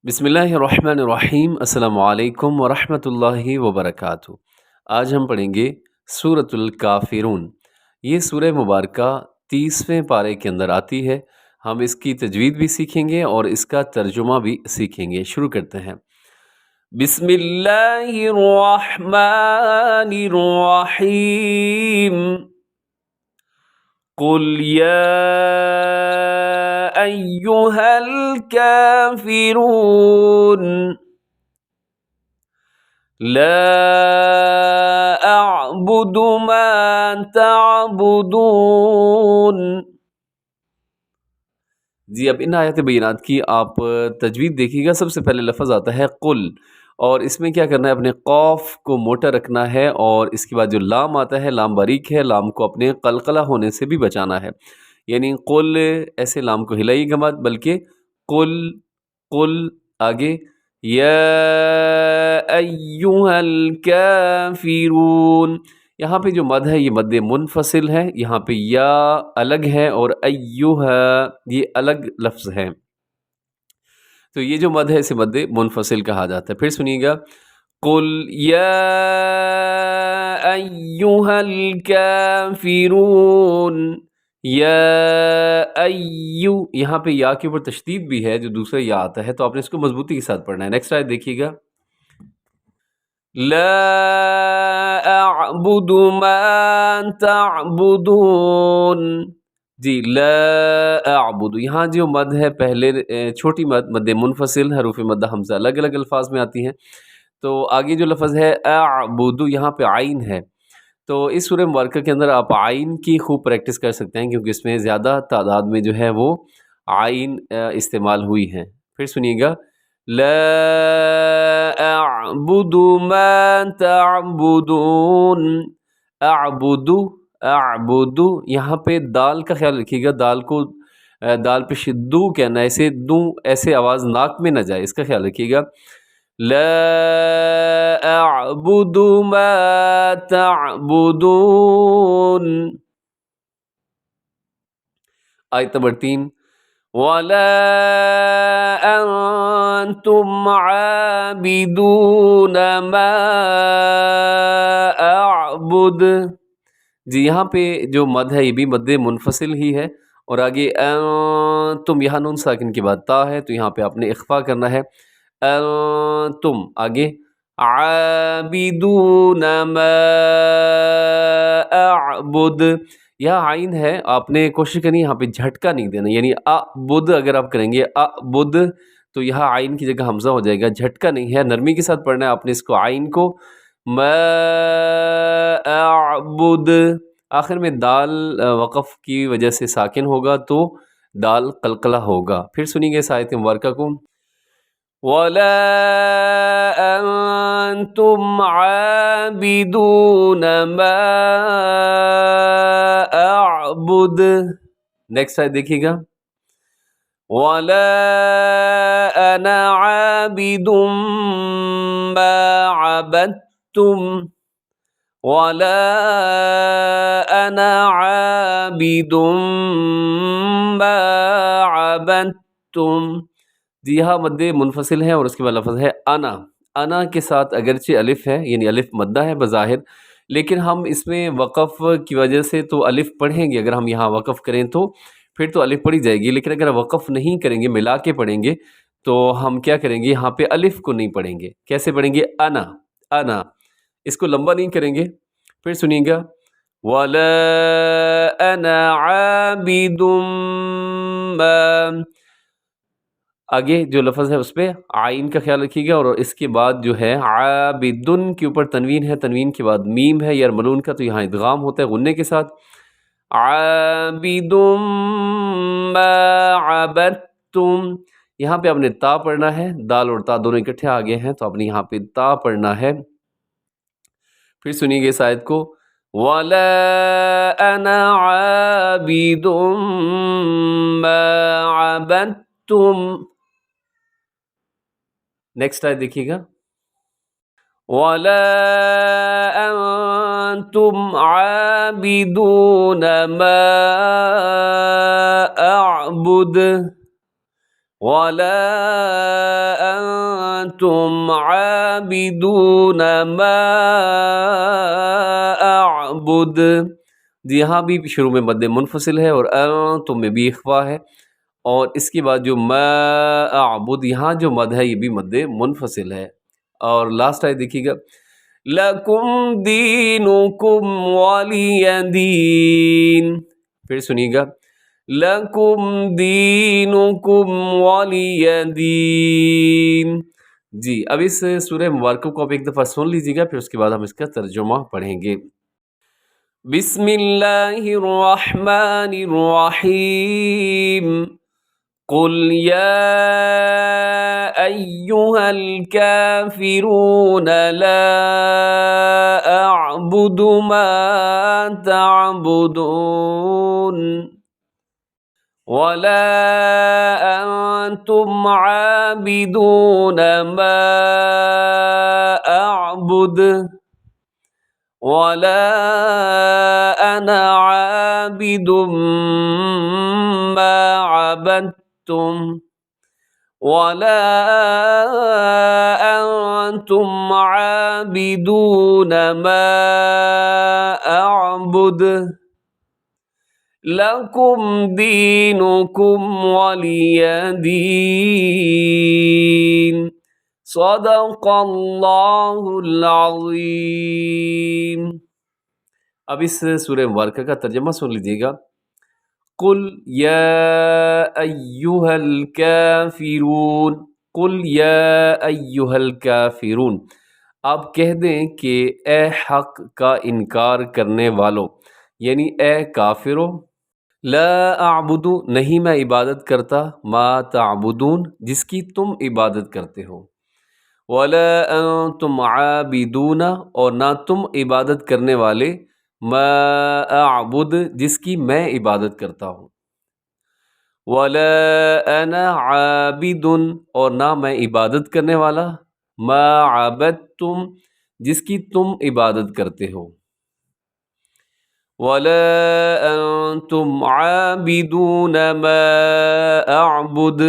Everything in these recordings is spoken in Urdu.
بسم اللہ الرحمن الرحیم۔ السلام علیکم ورحمۃ اللہ وبرکاتہ۔ آج ہم پڑھیں گے سورۃ الکافرون۔ یہ سورہ مبارکہ 30ویں پارے کے اندر آتی ہے۔ ہم اس کی تجوید بھی سیکھیں گے اور اس کا ترجمہ بھی سیکھیں گے۔ شروع کرتے ہیں۔ بسم اللہ الرحمن الرحیم۔ قل یا ایہا الکافرون لا اعبد ما تعبدون۔ جی اب ان آیات بینات کی آپ تجوید دیکھیے گا۔ سب سے پہلے لفظ آتا ہے قل، اور اس میں کیا کرنا ہے، اپنے قاف کو موٹا رکھنا ہے، اور اس کے بعد جو لام آتا ہے، لام باریک ہے، لام کو اپنے قلقلہ ہونے سے بھی بچانا ہے، یعنی قل ایسے لام کو ہلائیے گا مت، بلکہ قل قل آگے یا ایہا الکافرون۔ یہاں پہ جو مد ہے یہ مد منفصل ہے، یہاں پہ یا الگ ہے اور ایہا یہ الگ لفظ ہے، تو یہ جو مد ہے اسے مد منفصل کہا جاتا ہے۔ پھر سنیے گا، قل یا ایہا الکافرون یا ایو، یہاں پہ یا کے اوپر تشدید بھی ہے جو دوسرا یا آتا ہے، تو آپ نے اس کو مضبوطی کے ساتھ پڑھنا ہے۔ نیکسٹ آیت دیکھیے گا، لا اعبد ما تعبدون۔ جی لا اعبد، یہاں جو مد ہے پہلے چھوٹی مد منفصل، حروف مد حمزہ الگ الگ الفاظ میں آتی ہیں، تو آگے جو لفظ ہے اعبد، یہاں پہ عین ہے، تو اس سورہ مبارکہ کے اندر آپ عین کی خوب پریکٹس کر سکتے ہیں، کیونکہ اس میں زیادہ تعداد میں جو ہے وہ عین استعمال ہوئی ہیں۔ پھر سنیے گا، لا اعبد ما تعبدون، اعبد اعبد، یہاں پہ دال کا خیال رکھیے گا، دال کو دال پہ شدو کہنا ہے، ایسے دوں ایسے آواز ناک میں نہ جائے، اس کا خیال رکھیے گا۔ لا اعبد ما تعبدون۔ آیت نمبر 3، وَلَا أَنْتُمْ عَابِدُونَ مَا أَعْبُدُ۔ جی یہاں پہ جو مد ہے یہ بھی مد منفصل ہی ہے، اور آگے انتم، یہاں نون ساکن کے بعد تا ہے، تو یہاں پہ آپ نے اخفا کرنا ہے، انتم آگے عابدون ما اعبد، یہاں عین ہے، آپ نے کوشش کرنی یہاں پہ جھٹکا نہیں دینا، یعنی اعبد اگر آپ کریں گے اعبد تو یہاں عین کی جگہ حمزہ ہو جائے گا، جھٹکا نہیں ہے، نرمی کے ساتھ پڑھنا ہے آپ نے اس کو، عین کو، ما اعبد، آخر میں دال وقف کی وجہ سے ساکن ہوگا تو دال قلقلہ ہوگا۔ پھر سنیں گے اس آیت مبارکہ کو، وَلَا أَنْتُمْ عَابِدُونَ مَا أَعْبُدُ۔ نیکسٹ آیت دیکھیے گا، وَلَا أَنَا عَابِدٌ مَا عَبَدتُّمْ وَلَا أَنَا عَابِدٌ مَا عَبَدتُّمْ۔ جی یہاں مد منفصل ہے، اور اس کے بعد لفظ ہے انا، انا کے ساتھ اگرچہ الف ہے، یعنی الف مدہ ہے بظاہر، لیکن ہم اس میں وقف کی وجہ سے تو الف پڑھیں گے، اگر ہم یہاں وقف کریں تو پھر تو الف پڑھی جائے گی، لیکن اگر وقف نہیں کریں گے، ملا کے پڑھیں گے، تو ہم کیا کریں گے، یہاں پہ الف کو نہیں پڑھیں گے، کیسے پڑھیں گے، انا انا، اس کو لمبا نہیں کریں گے۔ پھر سنیے گا، وَلَا أَنَا عَابِدٌ مَا، آگے جو لفظ ہے اس پہ عین کا خیال رکھیے گا، اور اس کے بعد جو ہے عابدن کے اوپر تنوین ہے، تنوین کے بعد میم ہے یرملون کا، تو یہاں ادغام ہوتا ہے غنے کے ساتھ، عابد ما عبدتم، یہاں پہ آپ نے تا پڑھنا ہے، دال اور تا دونوں اکٹھے آگے ہیں، تو آپ نے یہاں پہ تا پڑھنا ہے۔ پھر سنیے گے اس آیت کو، وَلَا أَنَا عَابِدٌ مَا عَبَدتُّمْ۔ نیکسٹ آیت دیکھیے گا، وَلَا أَنْتُمْ عَابِدُونَ مَا أَعْبُدُ وَلَا أنتم عابدون ما أعبد. جی یہاں بھی شروع میں مد منفصل ہے اور انتم میں بھی اخفا ہے، اور اس کے بعد جو ما اعبد یہاں جو مد ہے یہ بھی مد منفصل ہے. اور لاسٹ آیت دیکھیے گا، لَكُمْ دِينُكُمْ وَلِيَ دِينِ. پھر سنیے گا، لَكُمْ دِينُكُمْ وَلِيَ دِينِ. جی اب اس سورہ مبارکہ کو آپ ایک دفعہ سن لیجیے گا، پھر اس کے بعد ہم اس کا ترجمہ پڑھیں گے. بسم اللہ الرحمن الرحیم. قل یا ایہا الکافرون لا اعبد ما تعبدون ولا انتم عابدون ما اعبد ولا انا عابد ما عبدتم ولا انتم عابدون ما اعبد لَكُمْ دِينُكُمْ وَلِيَ دِينِ. صدق اللہ العظیم. اب اس سورہ مبارکہ کا ترجمہ سن لیجیے گا. قل یا ایہا الکافرون. قل یا ایہا الکافرون، آپ کہہ دیں کہ اے حق کا انکار کرنے والو، یعنی اے کافرو، لا اعبد نہیں میں عبادت کرتا، ما تعبدون جس کی تم عبادت کرتے ہو، ولا انتم عابدون اور نہ تم عبادت کرنے والے، ما اعبد جس کی میں عبادت کرتا ہوں، ولا انا عابد اور نہ میں عبادت کرنے والا، ما عبدتم جس کی تم عبادت کرتے ہو، وَلَا أَنْتُمْ عَابِدُونَ مَا أَعْبُدُ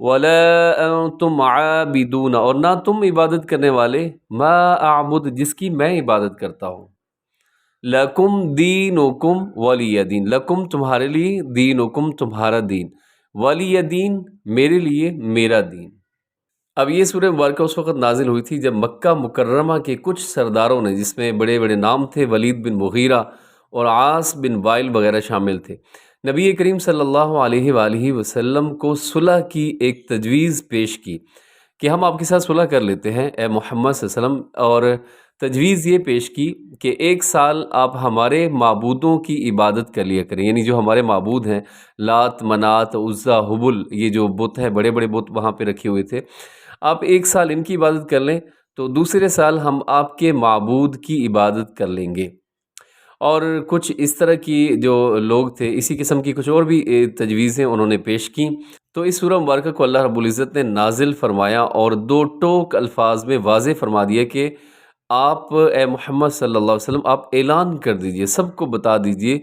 وَلَا أَنْتُمْ عَابِدُونَ اور نہ تم عبادت کرنے والے، ما أعبد جس کی میں عبادت کرتا ہوں، لَكُمْ دِينُكُمْ وَلِيَ دِينِ لَكُمْ تمہارے لیے، دِينُكُمْ تمہارا دین، وَلِيَ دِينِ میرے لیے میرا دین. اب یہ سورہ مبارکہ اس وقت نازل ہوئی تھی جب مکہ مکرمہ کے کچھ سرداروں نے، جس میں بڑے بڑے نام تھے، ولید بن مغیرہ اور عاص بن وائل وغیرہ شامل تھے، نبی کریم صلی اللہ علیہ وآلہ وسلم کو صلح کی ایک تجویز پیش کی کہ ہم آپ کے ساتھ صلح کر لیتے ہیں اے محمد صلی اللہ علیہ وسلم، اور تجویز یہ پیش کی کہ 1 سال آپ ہمارے معبودوں کی عبادت کر لیا کریں، یعنی جو ہمارے معبود ہیں، لات، منات، عزا، حبل، یہ جو بت ہیں، بڑے بڑے بت وہاں پہ رکھے ہوئے تھے، آپ 1 سال ان کی عبادت کر لیں تو دوسرے سال ہم آپ کے معبود کی عبادت کر لیں گے. اور کچھ اس طرح کی جو لوگ تھے، اسی قسم کی کچھ اور بھی تجویزیں انہوں نے پیش کیں. تو اس سورہ مبارکہ کو اللہ رب العزت نے نازل فرمایا اور 2 ٹوک الفاظ میں واضح فرما دیا کہ آپ اے محمد صلی اللہ علیہ وسلم آپ اعلان کر دیجئے، سب کو بتا دیجئے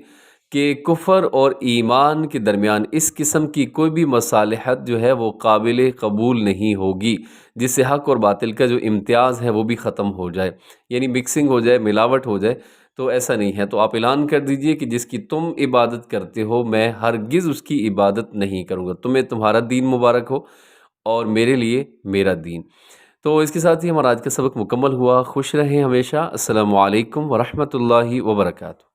کہ کفر اور ایمان کے درمیان اس قسم کی کوئی بھی مصالحت جو ہے وہ قابل قبول نہیں ہوگی، جس سے حق اور باطل کا جو امتیاز ہے وہ بھی ختم ہو جائے، یعنی مکسنگ ہو جائے، ملاوٹ ہو جائے. تو ایسا نہیں ہے. تو آپ اعلان کر دیجئے کہ جس کی تم عبادت کرتے ہو میں ہرگز اس کی عبادت نہیں کروں گا، تمہیں تمہارا دین مبارک ہو اور میرے لیے میرا دین. تو اس کے ساتھ ہی ہمارا آج کا سبق مکمل ہوا. خوش رہیں ہمیشہ. السلام علیکم ورحمۃ اللہ وبرکاتہ.